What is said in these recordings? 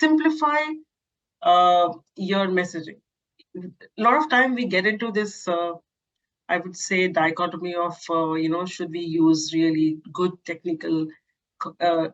simplify your messaging. A lot of time we get into this, I would say, dichotomy of, should we use really good technical, uh,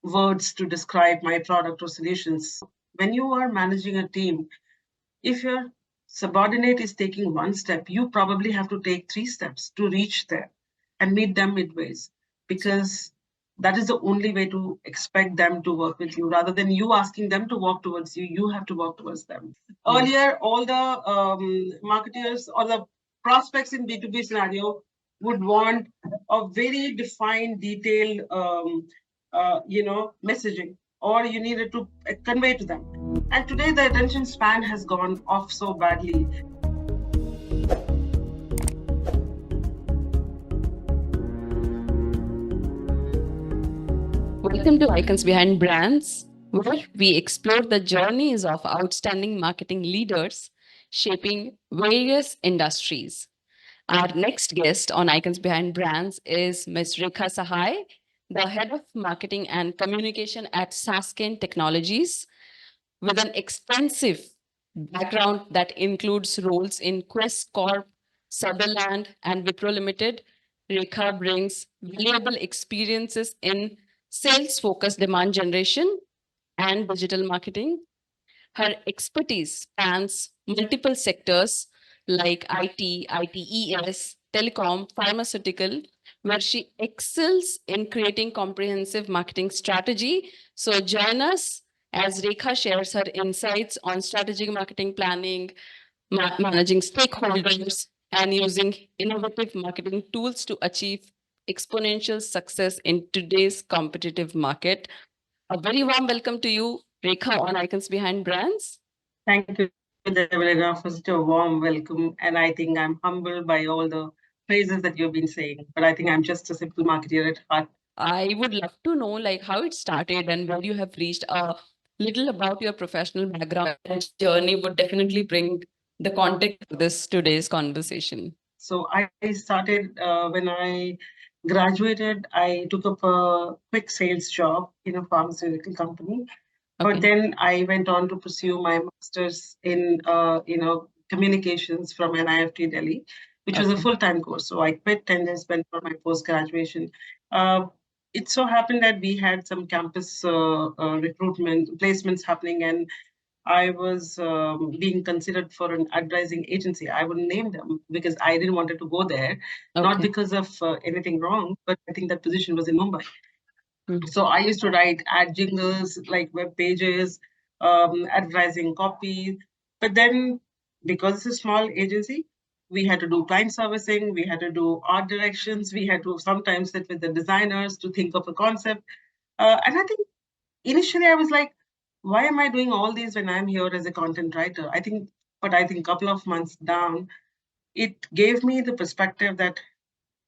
words to describe my product or solutions. When you are managing a team, if your subordinate is taking one step, you probably have to take three steps to reach there and meet them midways, because that is the only way to expect them to work with you. Rather than you asking them to walk towards you, you have to walk towards them. Earlier, all the marketers or the prospects in B2B scenario would want a very defined, detailed, messaging, or you needed to convey to them. And today, the attention span has gone off so badly. Welcome to Icons Behind Brands, where we explore the journeys of outstanding marketing leaders shaping various industries. Our next guest on Icons Behind Brands is Ms. Rekha Sahay, the head of marketing and communication at Sasken Technologies, with an extensive background that includes roles in Quest Corp, Sutherland, and Wipro Limited. Rekha brings valuable experiences in sales focused demand generation and digital marketing. Her expertise spans multiple sectors like IT, ITES, telecom, pharmaceutical, where she excels in creating comprehensive marketing strategy. So join us as Rekha shares her insights on strategic marketing planning, managing stakeholders, and using innovative marketing tools to achieve exponential success in today's competitive market. A very warm welcome to you, Rekha, on Icons Behind Brands. Thank you, Devleena, for such a warm welcome. And I think I'm humbled by all the praises that you've been saying. But I think I'm just a simple marketer at heart. I would love to know like how it started and where you have reached. A little about your professional background and journey would definitely bring the context of this today's conversation. So I started when I graduated. I took up a quick sales job in a pharmaceutical company. But then I went on to pursue my master's in, communications from NIFT Delhi, which was a full-time course. So I quit and then went for my post-graduation. Uh, it so happened that we had some campus recruitment placements happening, and I was being considered for an advertising agency. I wouldn't name them because I didn't want to go there, not because of anything wrong, but I think that position was in Mumbai. So I used to write ad jingles, like web pages, advertising copy. But then, because it's a small agency, we had to do client servicing, we had to do art directions, we had to sometimes sit with the designers to think of a concept. And I think initially I was like, why am I doing all these when I'm here as a content writer? I think a couple of months down, it gave me the perspective that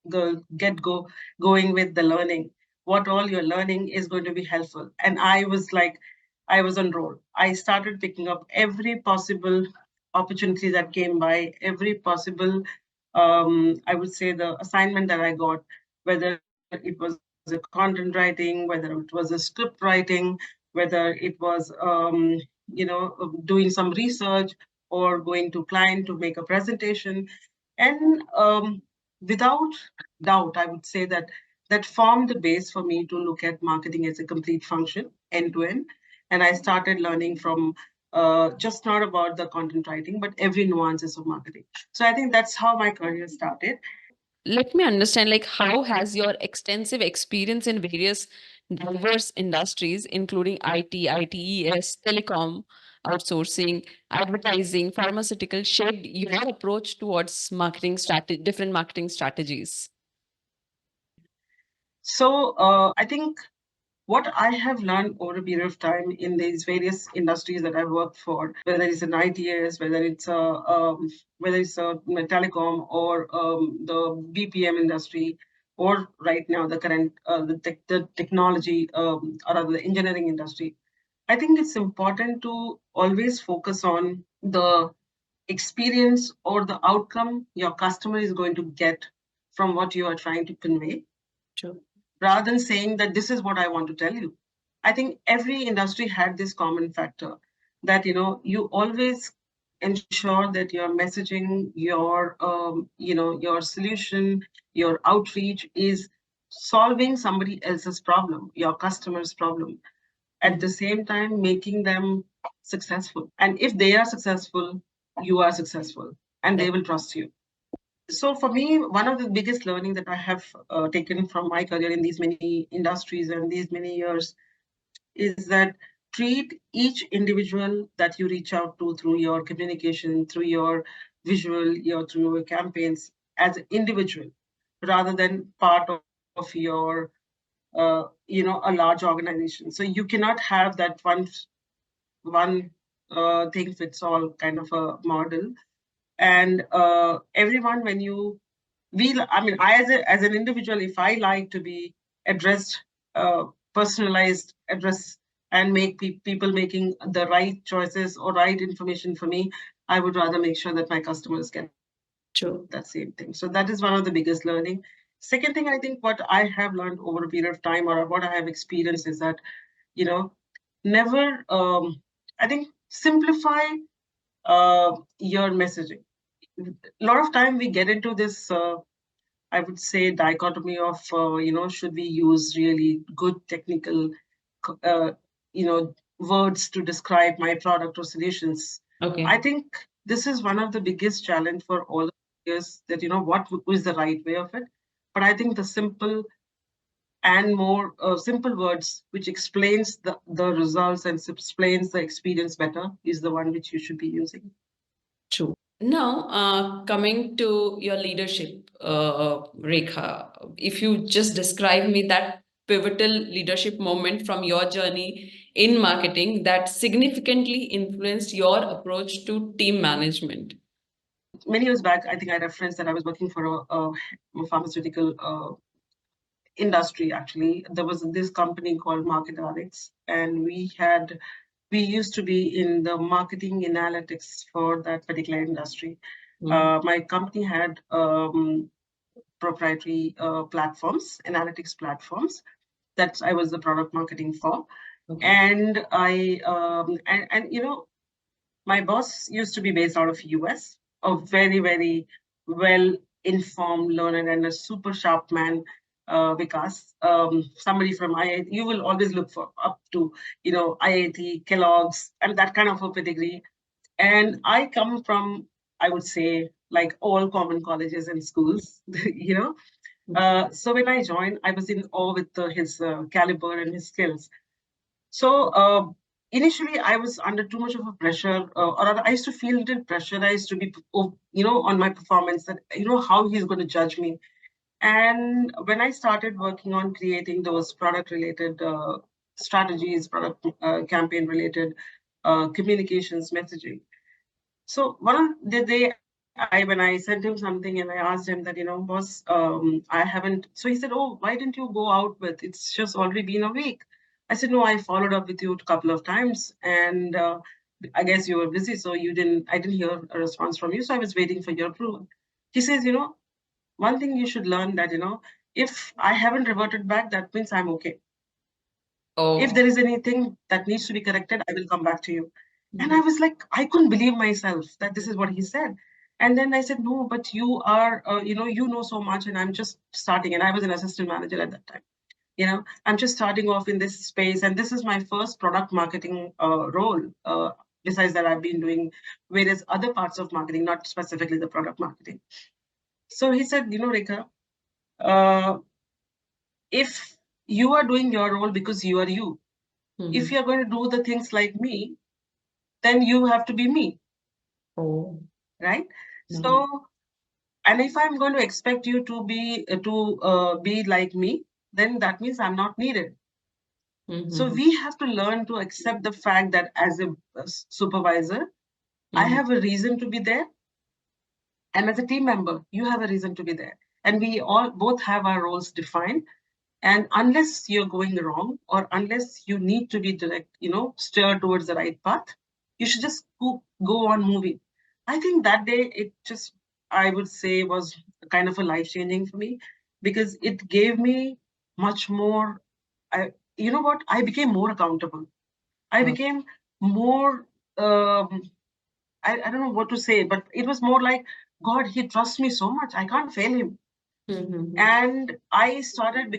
going with the learning. What all you're learning is going to be helpful. And I was like, I was on roll. I started picking up every possible opportunity that came by, every possible, I would say, the assignment that I got, whether it was a content writing, whether it was a script writing, whether it was, doing some research or going to client to make a presentation. And without doubt, I would say that that formed the base for me to look at marketing as a complete function, end to end. And I started learning from just not about the content writing, but every nuances of marketing. So I think that's how my career started. Let me understand like how has your extensive experience in various diverse industries including IT, ITES, telecom, outsourcing, advertising, pharmaceutical shaped your approach towards marketing strategy, different marketing strategies? So I think what I have learned over a period of time in these various industries that I've worked for, whether it's an ITS, whether it's a telecom or the BPM industry, or right now the current the technology or rather the engineering industry, I think it's important to always focus on the experience or the outcome your customer is going to get from what you are trying to convey, True. rather than saying that this is what I want to tell you. I think every industry had this common factor that you always ensure that your messaging, your solution, your outreach is solving somebody else's problem, your customer's problem, at the same time making them successful. And if they are successful, you are successful, and they will trust you. So for me, one of the biggest learning that I have taken from my career in these many industries and these many years is that treat each individual that you reach out to through your communication, through your visual, through your campaigns as an individual rather than part of your a large organization. So you cannot have that one thing fits all kind of a model. And everyone, when you I mean, I as an individual, if I like to be addressed, personalized address, and make people making the right choices or right information for me, I would rather make sure that my customers get True. that same thing. So that is one of the biggest learning. Second thing, I think what I have learned over a period of time, or what I have experienced, is that you know never I think simplify your messaging. A lot of time we get into this I would say dichotomy of should we use really good technical uh, words to describe my product or solutions. Okay. I think this is one of the biggest challenge for all of us, that what is the right way of it. But I think the simple and more simple words which explains the results and explains the experience better is the one which you should be using. True. Now, coming to your leadership, Rekha, if you just describe me that pivotal leadership moment from your journey in marketing that significantly influenced your approach to team management. Many years back, I think I referenced that I was working for a pharmaceutical industry. Actually, there was this company called Market and we used to be in the marketing analytics for that particular industry. My company had proprietary platforms, analytics platforms, that I was the product marketing for. Okay. And my boss used to be based out of US, a very, very well informed, learned, and a super sharp man, Vikas. Somebody from IIT, you will always look for up to, IIT, Kellogg's, and that kind of a pedigree. And I come from, I would say, like all common colleges and schools, So when I joined, I was in awe with his caliber and his skills. So initially, I was under too much of a pressure, or rather, I used to feel a little pressurized to be, on my performance, that how he's going to judge me. And when I started working on creating those product-related strategies, product campaign-related communications, messaging. So one of the day, when I sent him something and I asked him that, boss, I haven't. So he said, "Oh, why didn't you go out with? It's just already been a week." I said, "No, I followed up with you a couple of times, and I guess you were busy, so you didn't. I didn't hear a response from you, so I was waiting for your approval." He says, "One thing you should learn, that if I haven't reverted back, that means I'm okay. Oh. If there is anything that needs to be corrected, I will come back to you." And I was like, I couldn't believe myself that this is what he said. And then I said, "No, but you are, you know so much, and I'm just starting." And I was an assistant manager at that time. I'm just starting off in this space, and this is my first product marketing role. Besides that, I've been doing various other parts of marketing, not specifically the product marketing. So he said, Rekha, uh, if you are doing your role because you are you, if you're going to do the things like me, then you have to be me. Oh. Right? So, and if I'm going to expect you to be like me, then that means I'm not needed. So we have to learn to accept the fact that as a supervisor, I have a reason to be there, and as a team member, you have a reason to be there, and we all both have our roles defined. And unless you're going wrong, or unless you need to be direct, steer towards the right path, you should just go on moving. I think that day, it just, I would say, was kind of a life changing for me, because it gave me much more, you know what? I became more accountable. I became more, I don't know what to say, but it was more like, God, he trusts me so much. I can't fail him. And I started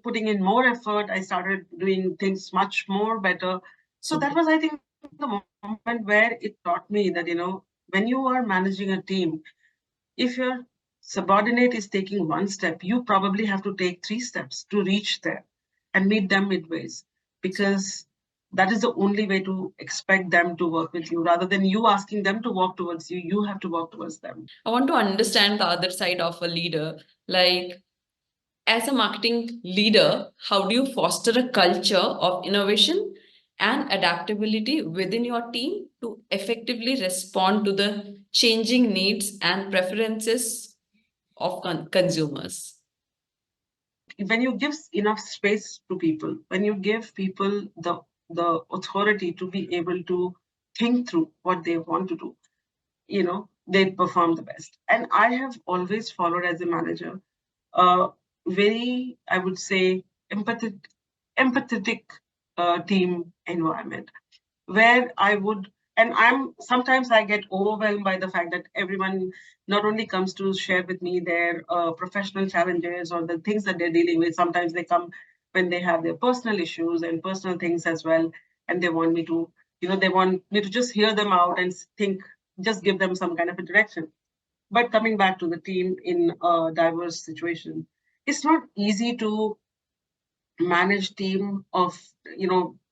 putting in more effort. I started doing things much more better. So that was, I think, the moment where it taught me that, when you are managing a team, if your subordinate is taking one step, you probably have to take three steps to reach there and meet them midways, because that is the only way to expect them to work with you. Rather than you asking them to walk towards you, you have to walk towards them. I want to understand the other side of a leader. Like, as a marketing leader, how do you foster a culture of innovation and adaptability within your team to effectively respond to the changing needs and preferences of consumers? When you give enough space to people, when you give people the authority to be able to think through what they want to do, they perform the best. And I have always followed, as a manager, a very, I would say, empathetic team environment, where I would, and I'm sometimes I get overwhelmed by the fact that everyone not only comes to share with me their professional challenges or the things that they're dealing with. Sometimes they come when they have their personal issues and personal things as well, and they want me to, they want me to just hear them out and think, just give them some kind of a direction. But coming back to the team in a diverse situation, it's not easy to manage team of,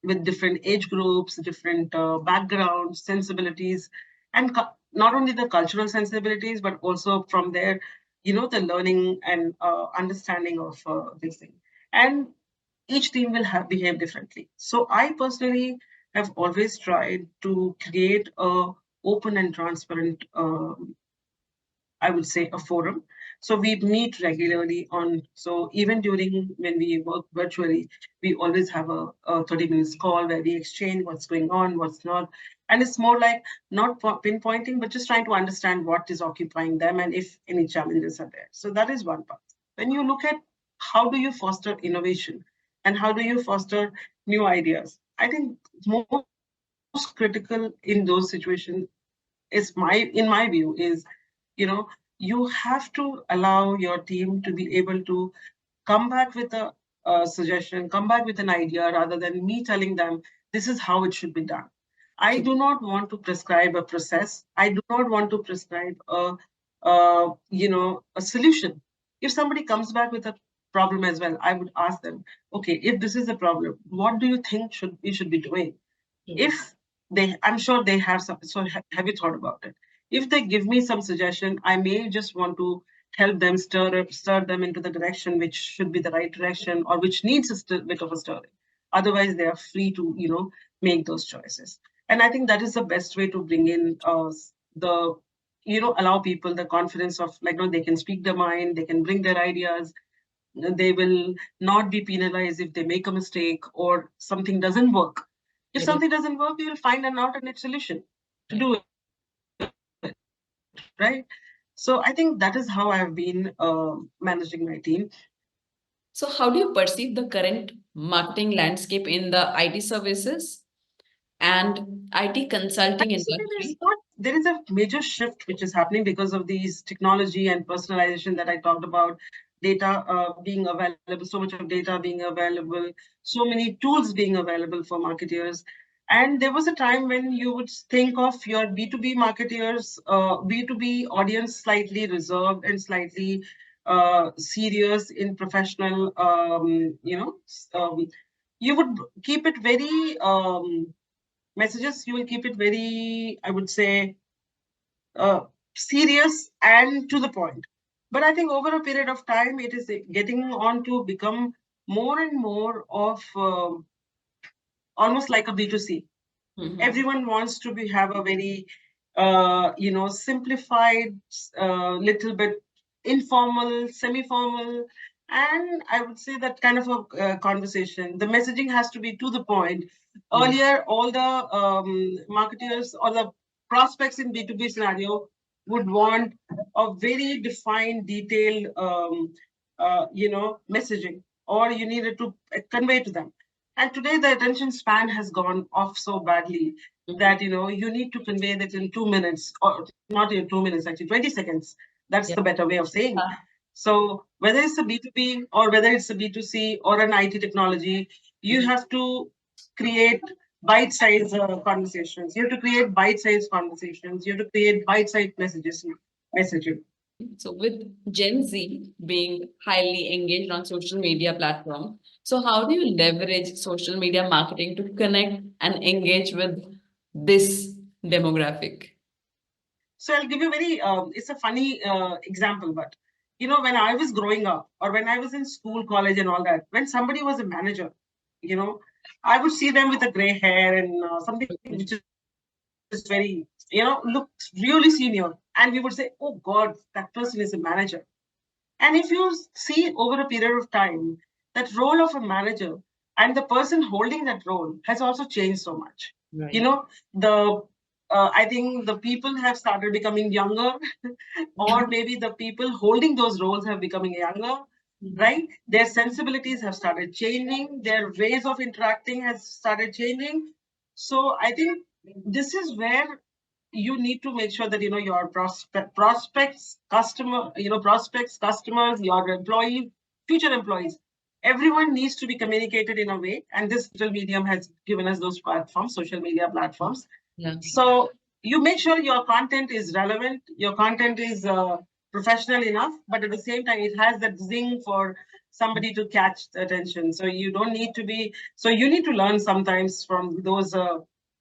with different age groups, different backgrounds, sensibilities, and not only the cultural sensibilities, but also from their, the learning and understanding of this thing. And each team will have behave differently. So I personally have always tried to create a open and transparent, I would say, a forum. So we meet regularly on, so even during when we work virtually, we always have a 30 minutes call where we exchange what's going on, what's not. And it's more like not pinpointing, but just trying to understand what is occupying them and if any challenges are there. So that is one part. When you look at how do you foster innovation and how do you foster new ideas, I think most critical in those situations in my view, is, you know, you have to allow your team to be able to come back with a suggestion, come back with an idea, rather than me telling them this is how it should be done. I do not want to prescribe a process. I do not want to prescribe a solution. If somebody comes back with a problem as well, I would ask them, okay, if this is the problem, what do you think we should be doing? If they, I'm sure they have some, so have you thought about it? If they give me some suggestion, I may just want to help them stir them into the direction which should be the right direction, or which needs a bit of a stirring. Otherwise they are free to, make those choices. And I think that is the best way to bring in the, allow people the confidence of, like, they can speak their mind, they can bring their ideas. They will not be penalized if they make a mistake or something doesn't work. If something doesn't work, you will find an alternate solution to do it, right? So I think that is how I have been managing my team. So, how do you perceive the current marketing landscape in the IT services and IT consulting I see industry? there is a major shift which is happening because of these technology and personalization that I talked about, data being available, so much of data being available, so many tools being available for marketeers. And there was a time when you would think of your B2B marketeers, B2B audience slightly reserved and slightly serious in professional, you would keep it very messages, you will keep it very, I would say, uh, serious and to the point. But I think over a period of time, it is getting on to become more and more of almost like a B2C. Everyone wants to have a very simplified, little bit informal, semi-formal, and I would say that kind of a conversation. The messaging has to be to the point. Earlier, all the marketers or the prospects in B2B scenario would want a very defined, detailed messaging, or you needed to convey to them. And today the attention span has gone off so badly that you need to convey that in 2 minutes, or not in 2 minutes, actually 20 seconds. That's the better way of saying. So whether it's a B2B or whether it's a B2C or an IT technology, you have to create bite-sized conversations. You have to create bite-sized conversations. You have to create bite-sized messaging. So with Gen Z being highly engaged on social media platforms, so how do you leverage social media marketing to connect and engage with this demographic? So I'll give you very, it's a funny example, but when I was growing up or when I was in school, college and all that, when somebody was a manager, you know, I would see them with a gray hair and something which is very, looked really senior. And we would say, oh God, that person is a manager. And if you see over a period of time, that role of a manager and the person holding that role has also changed so much. Right. The I think the people have started becoming younger, or maybe the people holding those roles have becoming younger, right? Their sensibilities have started changing, their ways of interacting has started changing. So I think this is where you need to make sure that your prospects, customers, your employees, future employees, everyone needs to be communicated in a way, and this digital medium has given us those platforms, social media platforms. Yeah. So you make sure your content is relevant, your content is professional enough, but at the same time it has that zing for somebody to catch the attention. So you don't need to be, so you need to learn sometimes from those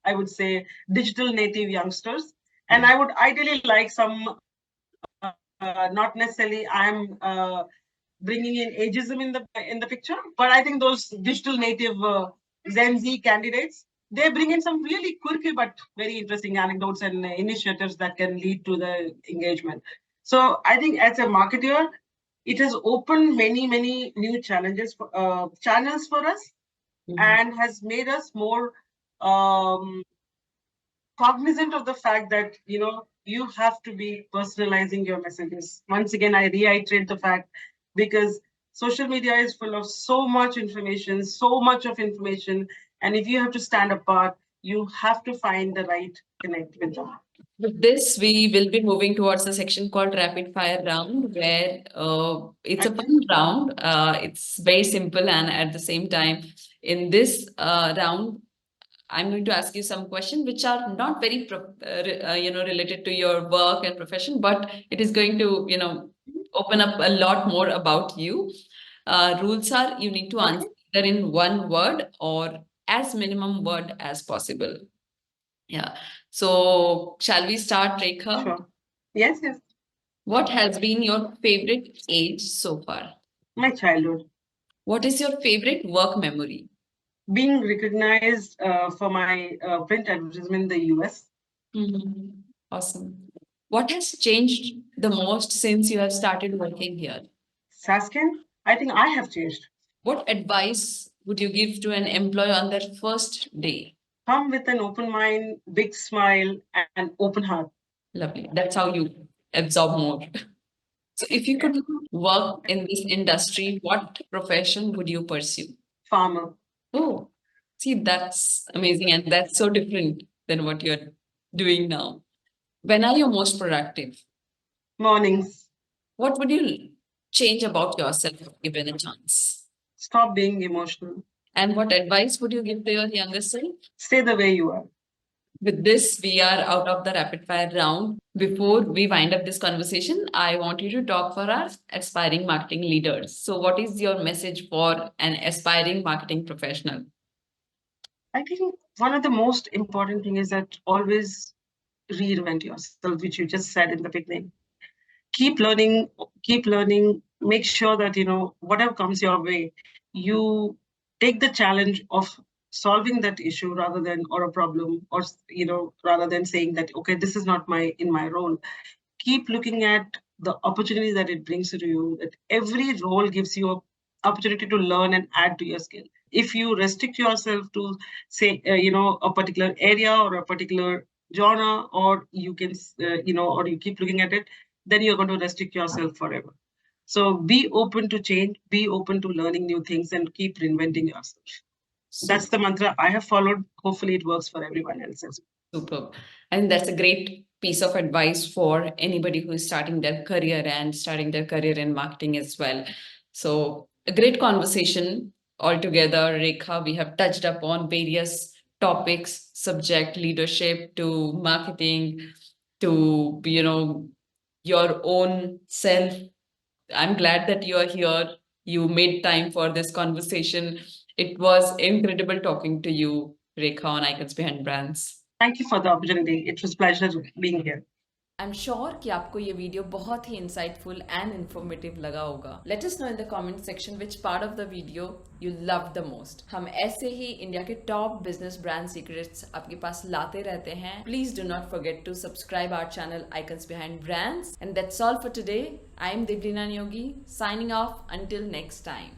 I would say digital native youngsters. And I would ideally like some, not necessarily I'm bringing in ageism in the picture, but I think those digital native Gen Z candidates, they bring in some really quirky but very interesting anecdotes and initiatives that can lead to the engagement. So I think as a marketer, it has opened many new channels for us, and has made us more um, cognizant of the fact that you have to be personalizing your messages. Once again, I reiterate the fact, because social media is full of so much information, and if you have to stand apart, you have to find the right connect with them. With this, we will be moving towards the section called rapid fire round, where it's a fun round. It's very simple, and at the same time, in this round, I'm going to ask you some questions which are not very, related to your work and profession, but it is going to, open up a lot more about you. Rules are you need to answer either in one word or as minimum word as possible. Yeah. So shall we start, Rekha? Sure. Yes. What has been your favorite age so far? My childhood. What is your favorite work memory? Being recognized for my print advertisement in the US. Mhm. Awesome. What has changed the most since you have started working here? Sasken, I think I have changed. What advice would you give to an employee on their first day? Come with an open mind, big smile, and open heart. Lovely. That's how you absorb more. So, if you could work in this industry, what profession would you pursue? Farmer. Oh, see, that's amazing. And that's so different than what you're doing now. When are you most productive? Mornings. What would you change about yourself if given a chance? Stop being emotional. And what advice would you give to your younger self? Stay the way you are. With this, we are out of the rapid fire round. Before we wind up this conversation, I want you to talk for our aspiring marketing leaders. So, what is your message for an aspiring marketing professional? I think one of the most important thing is that always reinvent yourself, which you just said in the beginning. Keep learning, make sure that whatever comes your way, you take the challenge of solving that issue rather than, or a problem, or rather than saying that, okay, this is not my in my role. Keep looking at the opportunity that it brings to you, that every role gives you an opportunity to learn and add to your skill. If you restrict yourself to say a particular area or a particular genre, or you can or you keep looking at it, then you're going to restrict yourself forever. So be open to change, be open to learning new things, and keep reinventing yourself. That's the mantra I have followed. Hopefully it works for everyone else as well. Superb. And that's a great piece of advice for anybody who is starting their career and starting their career in marketing as well. So, a great conversation altogether, Rekha. We have touched upon various topics, subject leadership to marketing to, your own self. I'm glad that you are here. You made time for this conversation. It was incredible talking to you, Rekha, on Icons Behind Brands. Thank you for the opportunity. It was a pleasure being here. I am sure कि आपको ये video बहुत ही insightful and informative लगा होगा. Let us know in the comment section which part of the video you love the most. हम ऐसे ही India के टॉप बिजनेस ब्रांड सीक्रेट्स आपके पास लाते रहते हैं. Please do not forget to subscribe our channel Icons Behind Brands. And that's all for today. I am Devleena Neogi signing off until next time.